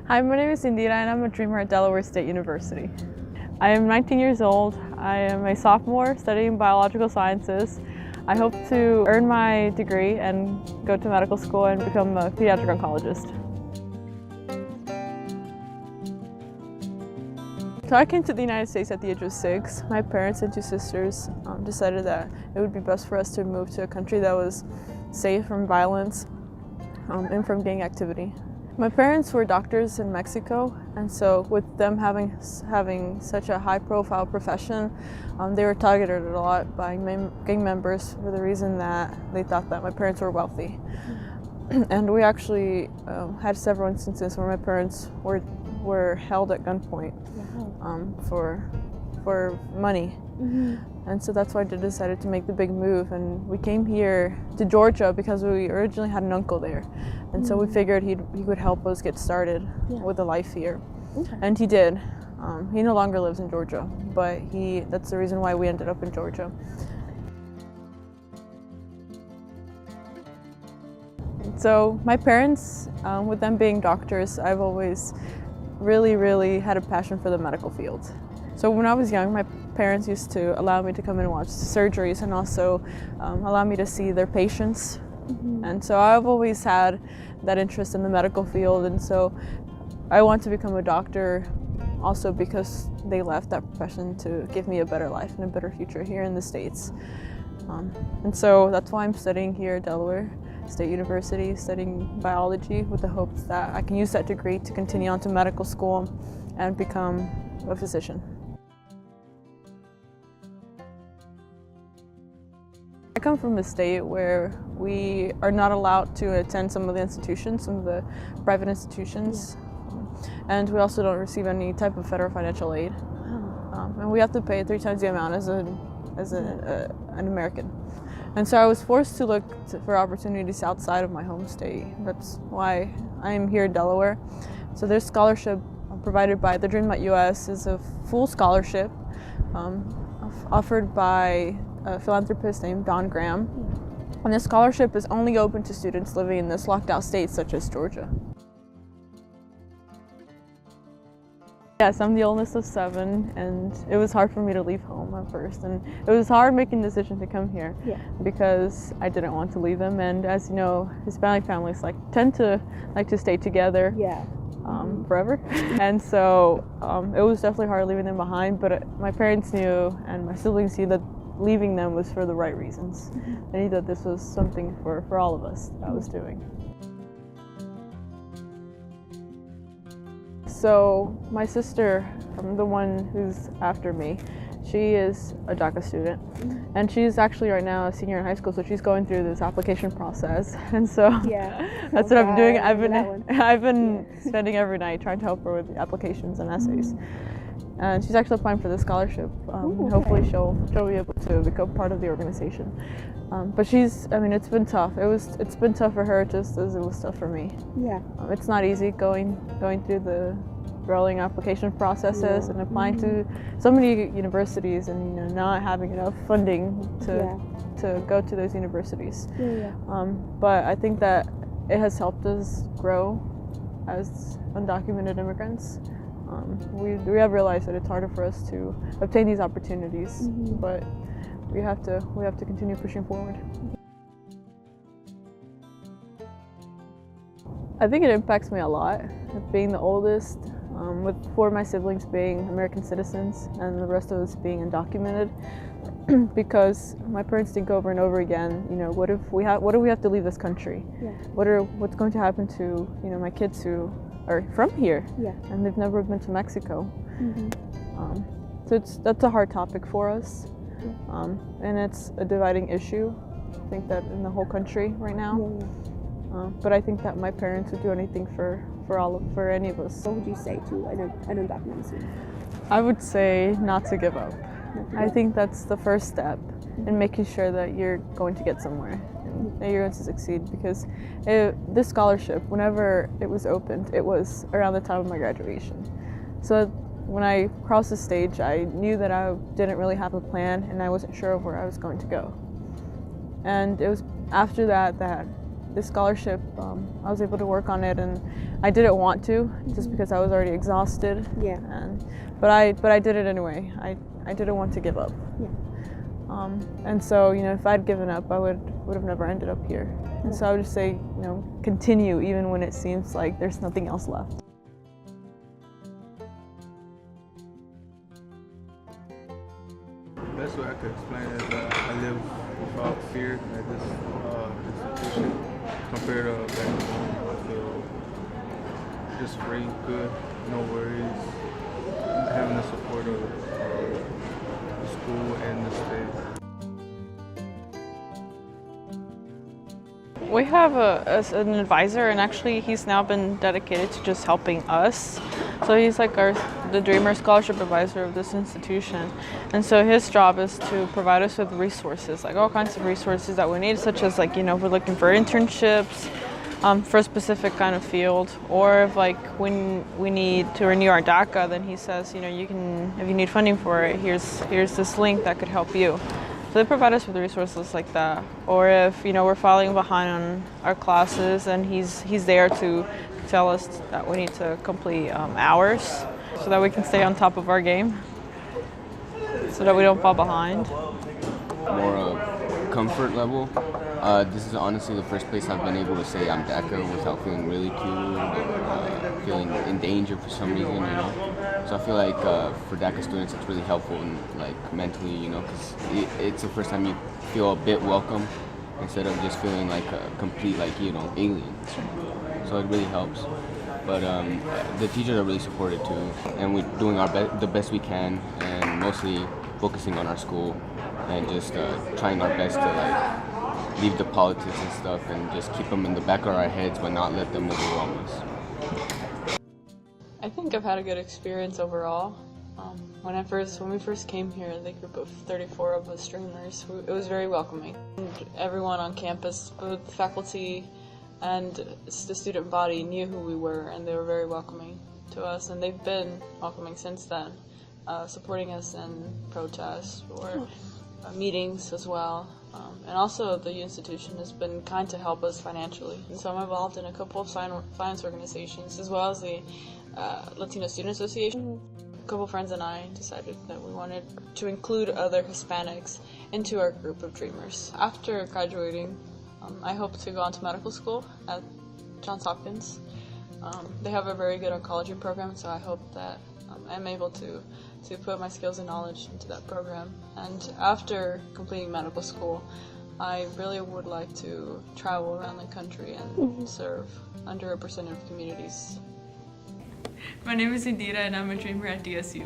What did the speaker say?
Hi, my name is Indira and I'm a dreamer at Delaware State University. I am 19 years old. I am a sophomore studying biological sciences. I hope to earn my degree and go to medical school and become a pediatric oncologist. So I came to the United States at the age of 6. My parents and two sisters decided that it would be best for us to move to a country that was safe from violence and from gang activity. My parents were doctors in Mexico, and so with them having such a high-profile profession, they were targeted a lot by gang members for the reason that they thought that my parents were wealthy. And we actually had several instances where my parents were held at gunpoint for money. And so that's why I decided to make the big move, and we came here to Georgia because we originally had an uncle there, and so we figured he would help us get started with a life here. And he did. He no longer lives in Georgia, but that's the reason why we ended up in Georgia. So my parents, with them being doctors, I've always really had a passion for the medical field. So when I was young, my parents used to allow me to come in and watch surgeries and also allow me to see their patients. And so I've always had that interest in the medical field, and so I want to become a doctor also because they left that profession to give me a better life and a better future here in the States. And so that's why I'm studying here at Delaware State University, studying biology with the hopes that I can use that degree to continue on to medical school and become a physician. I come from a state where we are not allowed to attend some of the institutions, some of the private institutions, and we also don't receive any type of federal financial aid. And we have to pay 3 times the amount as an American. And so I was forced to look for opportunities outside of my home state. That's why I am here in Delaware. So there's scholarship provided by the Dream at US is a full scholarship offered by a philanthropist named Don Graham. And this scholarship is only open to students living in this locked out states such as Georgia. Yes, I'm the oldest of 7, and it was hard for me to leave home at first, and it was hard making the decision to come here because I didn't want to leave them. And as you know, Hispanic families tend to stay together forever, and so it was definitely hard leaving them behind. But my parents knew, and my siblings knew, that leaving them was for the right reasons. They knew that this was something for all of us that I was doing. So my sister, the one who's after me, she is a DACA student, and she's actually right now a senior in high school, so she's going through this application process. And so that's what I'm doing. I've been spending every night trying to help her with the applications and essays. And she's actually applying for the scholarship. Hopefully she'll be able to become part of the organization. But it's been tough. It's been tough for her just as it was tough for me. It's not easy going through the rolling application processes and applying to so many universities and not having enough funding to go to those universities. But I think that it has helped us grow as undocumented immigrants. We have realized that it's harder for us to obtain these opportunities, but we have to continue pushing forward. I think it impacts me a lot, being the oldest, with 4 of my siblings being American citizens and the rest of us being undocumented, because my parents think over and over again, what if we have to leave this country? What's going to happen to my kids who are from here and they've never been to Mexico? So that's a hard topic for us, and it's a dividing issue. I think that in the whole country right now. But I think that my parents would do anything for any of us. What would you say to an undocumented student? I would say not to give up. I think that's the first step in making sure that you're going to get somewhere and that you're going to succeed, because this scholarship, whenever it was opened, it was around the time of my graduation. So when I crossed the stage, I knew that I didn't really have a plan and I wasn't sure of where I was going to go. And it was after that this scholarship, I was able to work on it, and I didn't want to, just because I was already exhausted. Yeah. But I did it anyway. I didn't want to give up. Yeah. And so, if I'd given up, I would have never ended up here. And so I would just say, continue even when it seems like there's nothing else left. The best way I could explain it is that I live without fear at this institution compared to back home. I feel just free, good, no worries, having the support of the school and the state. We have an advisor, and actually he's now been dedicated to just helping us. So he's like the Dreamer Scholarship Advisor of this institution. And so his job is to provide us with resources, like all kinds of resources that we need, such as like, we're looking for internships for a specific kind of field, or if like when we need to renew our DACA, then he says, you can, if you need funding for it, here's this link that could help you. So they provide us with resources like that. Or if we're falling behind on our classes, and he's there to tell us that we need to complete hours so that we can stay on top of our game, so that we don't fall behind. More of comfort level. This is honestly the first place I've been able to say I'm DACA without feeling ridiculed, feeling in danger for some reason, So I feel like for DACA students it's really helpful and like mentally, because it's the first time you feel a bit welcome instead of just feeling like a complete alien. So it really helps. But the teachers are really supportive too, and we're doing the best we can, and mostly focusing on our school and just trying our best to leave the politics and stuff and just keep them in the back of our heads but not let them overwhelm us. I think I've had a good experience overall. When we first came here, the group of 34 of us Dreamers, it was very welcoming. And everyone on campus, both faculty and the student body, knew who we were, and they were very welcoming to us, and they've been welcoming since then, supporting us in protests or meetings as well. And also the institution has been kind to help us financially. And so I'm involved in a couple of science organizations, as well as the Latino Student Association. A couple of friends and I decided that we wanted to include other Hispanics into our group of Dreamers. After graduating, I hope to go on to medical school at Johns Hopkins. They have a very good oncology program, so I hope that I'm able to put my skills and knowledge into that program. And after completing medical school, I really would like to travel around the country and serve underrepresented communities. My name is Indira, and I'm a Dreamer at DSU.